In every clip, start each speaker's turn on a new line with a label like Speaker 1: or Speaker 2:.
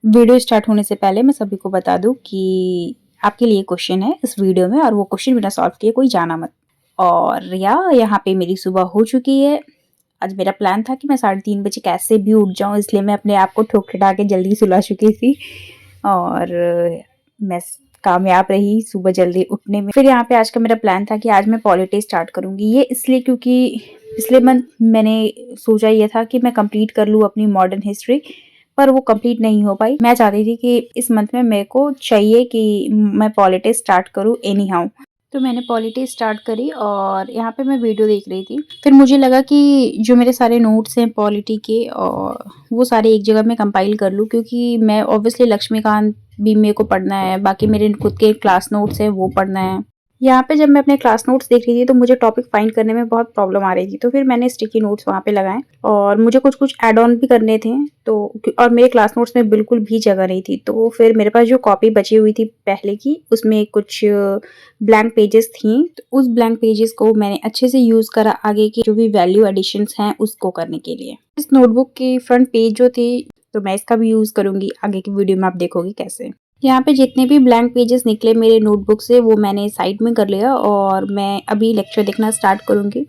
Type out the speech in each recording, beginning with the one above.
Speaker 1: Video start होने से पहले मैं सभी को बता दूं कि आपके लिए क्वेश्चन है इस वीडियो में, और वो क्वेश्चन बिना सॉल्व किए कोई जाना मत। और यहाँ पे मेरी सुबह हो चुकी है। आज मेरा प्लान था कि मैं 3:30 बजे कैसे भी उठ जाऊं, इसलिए मैं अपने आप को ठोक ठुठा के जल्दी सुला चुकी थी और मैं कामयाब रही सुबह जल्दी उठने में। फिर यहाँ पे आज का मेरा प्लान था कि आज मैं पॉलिटी स्टार्ट करूंगी। ये इसलिए क्योंकि पिछले मंथ मैंने सोचा ये था कि मैं कंप्लीट कर लूँ अपनी मॉडर्न हिस्ट्री, पर वो कंप्लीट नहीं हो पाई। मैं चाहती थी कि इस मंथ में मेरे को चाहिए कि मैं पॉलिटिक्स स्टार्ट करूँ एनी हाउ। तो मैंने पॉलिटिक्स स्टार्ट करी और यहाँ पे मैं वीडियो देख रही थी। फिर मुझे लगा कि जो मेरे सारे नोट्स हैं पॉलिटी के, और वो सारे एक जगह में कंपाइल कर लूँ, क्योंकि मैं ऑब्वियसली लक्ष्मीकांत भी मेरे को पढ़ना है, बाकी मेरे खुद के क्लास नोट्स हैं वो पढ़ना है। यहाँ पे जब मैं अपने क्लास नोट्स देख रही थी तो मुझे टॉपिक फाइंड करने में बहुत प्रॉब्लम आ रही थी, तो फिर मैंने स्टिकी नोट्स वहाँ पे लगाए और मुझे कुछ कुछ ऐड ऑन भी करने थे। तो और मेरे क्लास नोट्स में बिल्कुल भी जगह नहीं थी, तो फिर मेरे पास जो कॉपी बची हुई थी पहले की, उसमें कुछ ब्लैंक पेजेस थी। तो उस ब्लैंक पेजेस को मैंने अच्छे से यूज करा आगे की जो भी वैल्यू एडिशंस हैं उसको करने के लिए। इस नोटबुक की फ्रंट पेज जो थी, तो मैं इसका भी यूज करूंगी आगे की वीडियो में, आप देखोगे कैसे। यहाँ पे जितने भी ब्लैंक पेजेस निकले मेरे नोटबुक से वो मैंने साइड में कर लिया, और मैं अभी लेक्चर देखना स्टार्ट करूँगी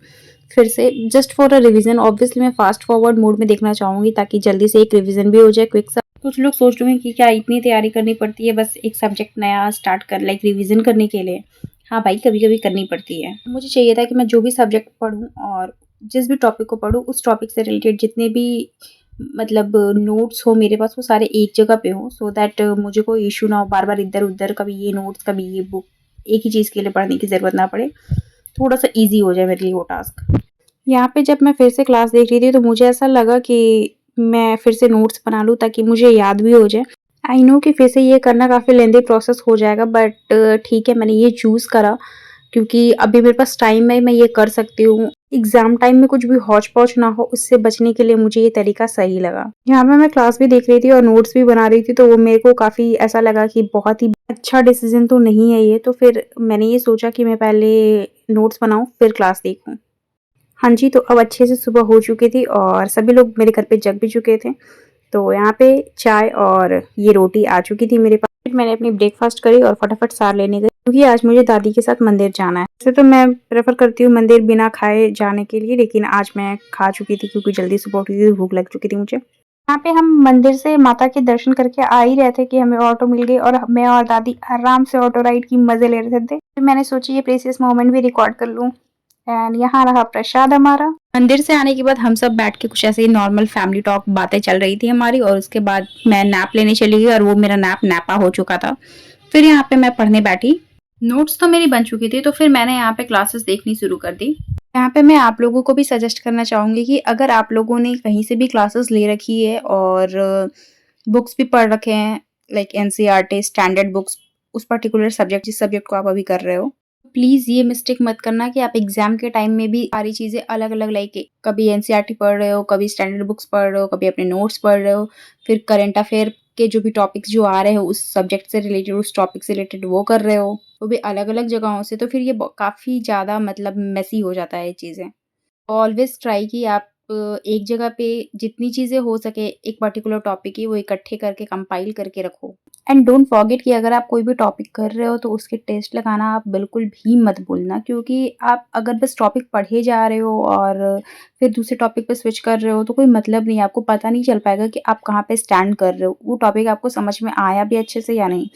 Speaker 1: फिर से, just for a revision. Obviously मैं फास्ट फॉरवर्ड मोड में देखना चाहूँगी ताकि जल्दी से एक रिवीजन भी हो जाए क्विक सा। कुछ लोग सोच रहे हैं कि क्या इतनी तैयारी करनी पड़ती है बस एक सब्जेक्ट नया स्टार्ट कर लाइक रिविजन करने के लिए। हाँ भाई, कभी कभी करनी पड़ती है। मुझे चाहिए था कि मैं जो भी सब्जेक्ट पढूं और जिस भी टॉपिक को पढूं उस टॉपिक से रिलेटेड जितने भी मतलब नोट्स हो मेरे पास वो सारे एक जगह पे हो, सो दैट मुझे कोई इशू ना हो, बार बार इधर उधर कभी ये नोट्स कभी ये बुक एक ही चीज़ के लिए पढ़ने की ज़रूरत ना पड़े। थोड़ा सा ईजी हो जाए मेरे लिए वो टास्क। यहाँ पे जब मैं फिर से क्लास देख रही थी तो मुझे ऐसा लगा कि मैं फिर से नोट्स बना लूँ ताकि मुझे याद भी हो जाए। आई नो कि फिर से ये करना काफ़ी लेंदी प्रोसेस हो जाएगा, बट ठीक है, मैंने ये चूज़ करा क्योंकि अभी मेरे पास टाइम है, मैं ये कर सकती हूँ। एग्जाम टाइम में कुछ भी हौच पौच ना हो उससे बचने के लिए मुझे ये तरीका सही लगा। यहाँ पे मैं क्लास भी देख रही थी और नोट्स भी बना रही थी, तो वो मेरे को काफ़ी ऐसा लगा कि बहुत ही अच्छा डिसीजन तो नहीं है ये। तो फिर मैंने ये सोचा कि मैं पहले नोट्स बनाऊँ फिर क्लास देखूँ। हाँ जी, तो अब अच्छे से सुबह हो चुकी थी और सभी लोग मेरे घर पे जग भी चुके थे। तो यहाँ पे चाय और ये रोटी आ चुकी थी मेरे पास। फिर मैंने अपनी ब्रेकफास्ट करी और फटाफट सार लेने गई, क्योंकि आज मुझे दादी के साथ मंदिर जाना है। वैसे तो मैं प्रेफर करती हूँ मंदिर बिना खाए जाने के लिए, लेकिन आज मैं खा चुकी थी क्योंकि जल्दी सुबह उठी थी, भूख लग चुकी थी मुझे। यहाँ पे हम मंदिर से माता के दर्शन करके आ ही रहे थे कि हमें ऑटो मिल गई, और मैं और दादी आराम से ऑटो राइड की मजे ले रहे थे। फिर मैंने सोची ये प्रेसियस मोमेंट भी रिकॉर्ड कर लूँ। एंड यहाँ रहा प्रसाद हमारा। मंदिर से आने के बाद हम सब बैठ के कुछ ऐसे ही नॉर्मल फैमिली टॉक बातें चल रही थी हमारी, और उसके बाद मैं नैप लेने चली गई और वो मेरा नैप नैपा हो चुका था। फिर यहाँ पे मैं पढ़ने बैठी। नोट्स तो मेरी बन चुकी थी, तो फिर मैंने यहाँ पे क्लासेस देखनी शुरू कर दी। यहाँ पे मैं आप लोगों को भी सजेस्ट करना चाहूँगी कि अगर आप लोगों ने कहीं से भी क्लासेस ले रखी है और बुक्स भी पढ़ रखे हैं लाइक एनसीईआरटी स्टैंडर्ड बुक्स, उस पर्टिकुलर सब्जेक्ट जिस सब्जेक्ट को आप अभी कर रहे हो, प्लीज़ ये मिस्टेक मत करना कि आप एग्जाम के टाइम में भी सारी चीज़ें अलग अलग लाइक कभी एनसीईआरटी पढ़ रहे हो, कभी स्टैंडर्ड बुक्स पढ़ रहे हो, कभी अपने नोट्स पढ़ रहे हो, फिर करंट अफेयर के जो भी टॉपिक्स जो आ रहे हो उस सब्जेक्ट से रिलेटेड, उस टॉपिक से रिलेटेड वो कर रहे हो, वो भी अलग अलग जगहों से। तो फिर ये काफ़ी ज़्यादा मतलब मेसी हो जाता है ये चीज़ें। ऑलवेज ट्राई कि आप एक जगह पे जितनी चीज़ें हो सके एक पर्टिकुलर टॉपिक की वो इकट्ठे करके कंपाइल करके रखो। एंड डोंट फॉरगेट कि अगर आप कोई भी टॉपिक कर रहे हो तो उसके टेस्ट लगाना आप बिल्कुल भी मत भूलना, क्योंकि आप अगर बस टॉपिक पढ़े जा रहे हो और फिर दूसरे टॉपिक पे स्विच कर रहे हो तो कोई मतलब नहीं है, आपको पता नहीं चल पाएगा कि आप कहाँ पे स्टैंड कर रहे हो, वो टॉपिक आपको समझ में आया भी अच्छे से या नहीं।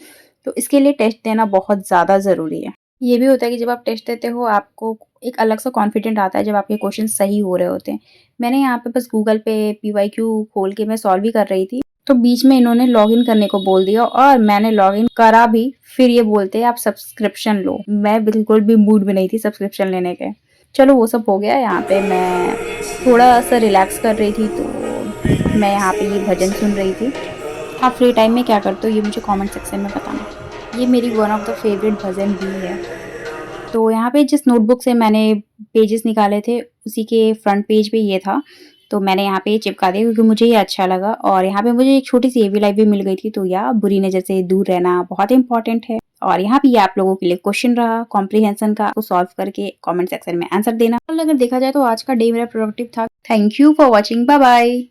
Speaker 1: तो इसके लिए टेस्ट देना बहुत ज़्यादा ज़रूरी है। ये भी होता है कि जब आप टेस्ट देते हो आपको एक अलग सा कॉन्फिडेंट आता है जब आपके क्वेश्चन सही हो रहे होते हैं। मैंने यहाँ पे बस गूगल पे पीवाईक्यू खोल के मैं सॉल्व ही कर रही थी, तो बीच में इन्होंने लॉगिन करने को बोल दिया और मैंने लॉगिन करा भी। फिर ये बोलते हैं आप सब्सक्रिप्शन लो। मैं बिल्कुल भी मूड में नहीं थी सब्सक्रिप्शन लेने के। चलो वो सब हो गया। यहाँ पे मैं थोड़ा सा रिलैक्स कर रही थी, तो मैं यहाँ पे ये भजन सुन रही थी। आप फ्री टाइम में क्या करते हो ये मुझे कमेंट सेक्शन में बताना। ये मेरी वन ऑफ द फेवरेट भजन भी है। तो यहाँ पे जिस नोटबुक से मैंने पेजेस निकाले थे उसी के फ्रंट पेज पे ये था, तो मैंने यहाँ पे चिपका दिया क्योंकि मुझे ये अच्छा लगा। और यहाँ पे मुझे एक छोटी सी एवी लाइफ भी मिल गई थी, तो या बुरी नज़र से दूर रहना बहुत इंपॉर्टेंट है। और यहाँ पे ये आप लोगों के लिए क्वेश्चन रहा कॉम्प्रिहेंशन का, तो सॉल्व करके कमेंट सेक्शन में आंसर देना। अगर देखा जाए तो आज का डे मेरा प्रोडक्टिव था। Thank you for watching, bye bye.